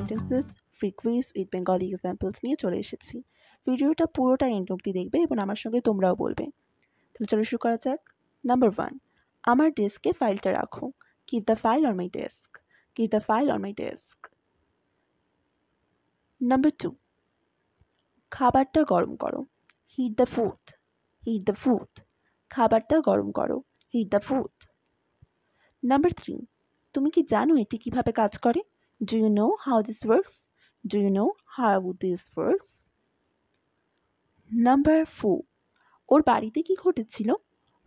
Sentences free quiz with Bengali examples নিয়ে চলে এসেছি। ভিডিওটা পুরোটা এন্ড অবধি দেখবে এবং আমার সঙ্গে তোমরাও বলবে। তাহলে চলো শুরু করা যাক। নাম্বার 1, আমার ডেস্কে ফাইলটা রাখো। Keep the file on my desk. Keep the file on my desk. Number 2, খাবারটা গরম করো। Heat the food. Heat the food. খাবারটা গরম করো। Heat the food. নাম্বার 3, তুমি কি জানো এটি কিভাবে কাজ করে? Do you know how this works? Do you know how this works? Number 4, ওর বাড়িতে কি ঘটেছিল?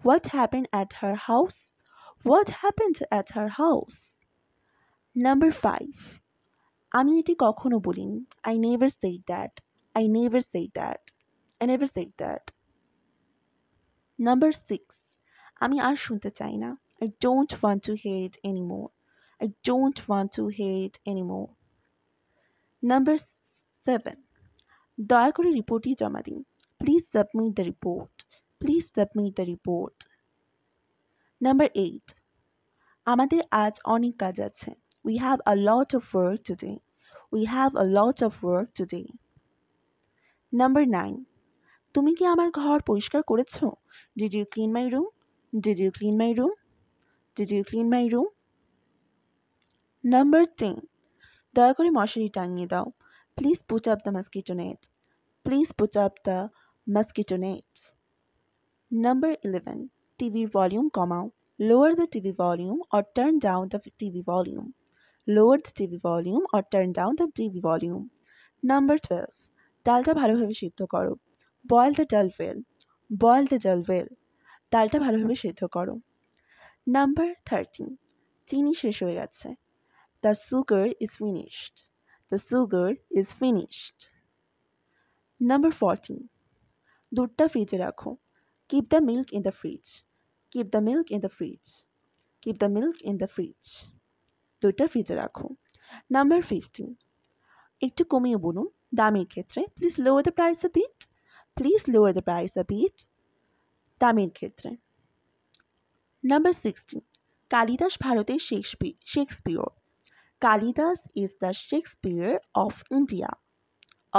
What happened at her house? What happened at her house? Number 5, আমি এটি কখনো বলিনি। I never said that. I never said that. I never said that. Number 6, আমি আর শুনতে চাই না। I don't want to hear it anymore. I don't want to hear it anymore. Number 7, দয়া করে রিপোর্টটি জমা দিন। Please submit the report. Please submit the report. Number 8, আমাদের আজ অনেক কাজ আছে। We have a lot of work today. We have a lot of work today. Number 9, তুমি কি আমার ঘর পরিষ্কার করেছো? Did you clean my room? Did you clean my room? Did you clean my room? Number 10, দয়া করে মশারি টাঙিয়ে দাও। Please put up the mosquito net. Please put up the mosquito net. Number 11, টিভির ভলিউম কমাও। Lower the TV volume or turn down the TV volume. Lower the TV volume or turn down the TV volume. Number 12, ডালটা ভালোভাবে সিদ্ধ করো। Boil the dal well. Boil the dal well. ডালটা ভালোভাবে সিদ্ধ করো। Number 13, চিনি শেষ হয়ে গেছে। The sugar is finished. The sugar is finished. Number 14, দুধটা ফ্রিজে রাখো। Keep the milk in the fridge. Keep the milk in the fridge. Keep the milk in the fridge. দুধটা ফ্রিজে রাখো। Number 15, একটু কমিয়ে বলুন দামের ক্ষেত্রে। Please lower the price a bit. Please lower the price a bit. দামের ক্ষেত্রে। Number 16, কালিদাস ভারতের Shakespeare. Kalidas is the Shakespeare of India.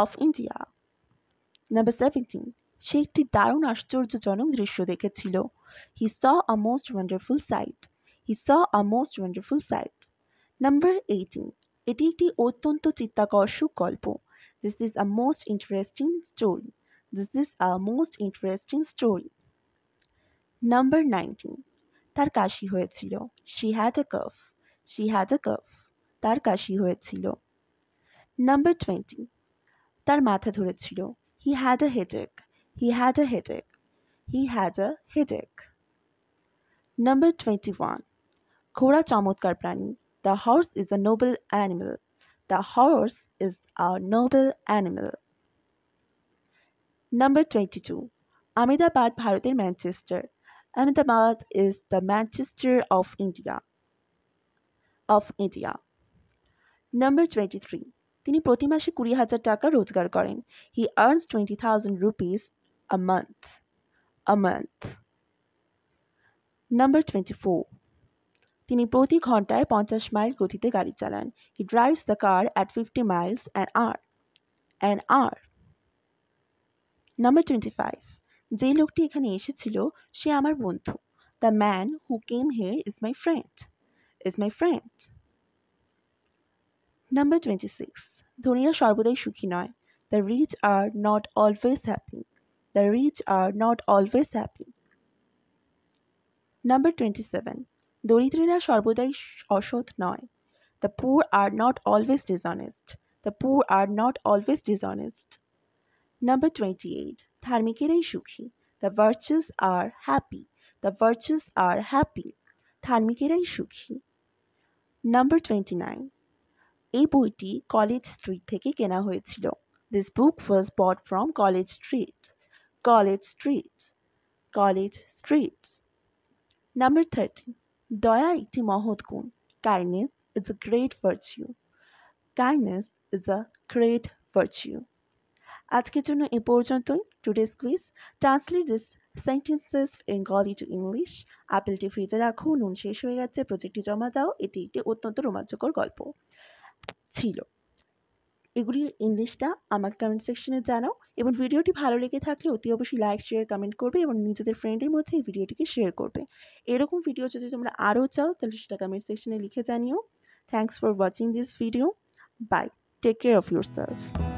Of India. Number 17, সে একটি দারুণ আশ্চর্যজনক দৃশ্য দেখেছিল। He saw a most wonderful sight. He saw a most wonderful sight. Number 18, এটি একটি অত্যন্ত চিত্তাকর্ষক গল্প। This is a most interesting story. This is a most interesting story. Number 19, তার কাশি হয়েছিল। She had a cough. She had a cough. তার কাশি হয়েছিল। Number 20, তার মাথা ধরেছিল। He had a headache. He had a headache. He had a headache. Number 21, ঘোড়া চমৎকার প্রাণী। The horse is a noble animal. The horse is a noble animal. Number 22, Ahmedabad ভারতের Manchester. Ahmedabad is the Manchester of India. Of India. Number 23, তিনি প্রতি মাসে 20,000 টাকা রোজগার করেন। He earns 20,000 rupees a month. A month. Number 24, তিনি প্রতি ঘন্টায় 50 মাইল গতিতে গাড়ি চালান। He drives the car at 50 miles an hour. An hour. Number 25, যে লোকটি এখানে এসেছিল সে আমার বন্ধু। The man who came here is my friend. Is my friend. Number 26, ধনীরা সর্বদাই সুখী নয়। The rich are not always happy. The rich are not always happy. Number 27, দরিদ্রেরা সর্বদাই অসৎ নয়। The poor are not always dishonest. The poor are not always dishonest. Number 28, ধার্মিকেরাই সুখী। The virtuous are happy. The virtuous are happy. ধার্মিকেরাই সুখী। Number 29, এই বইটি college street থেকে কেনা হয়েছিল। This book was bought from College Street. College Street. College Street. Number 30, দয়া একটি মহৎ গুণ। Kindness is a great virtue. Kindness is a great virtue. আজকের জন্য এ পর্যন্তই। Today's quiz. Translate this sentences Bengali to English. আপেলটি ফ্রিজে রাখো, নুন শেষ হয়ে গেছে, প্রজেক্টটি জমা দাও। এটি একটি অত্যন্ত রোমাঞ্চকর গল্প ছিল। এগুলির ইংলিশটা আমাকে কমেন্ট সেকশনে জানাও এবং ভিডিওটি ভালো লেগে থাকলে অতি অবশ্যই লাইক শেয়ার কমেন্ট করবে এবং নিজেদের ফ্রেন্ডের মধ্যে এই ভিডিওটিকে শেয়ার করবে। এরকম ভিডিও যদি তোমরা আরও চাও তাহলে সেটা কমেন্ট সেকশনে লিখে জানিও। Thanks for watching this video. Bye. Take care of yourself.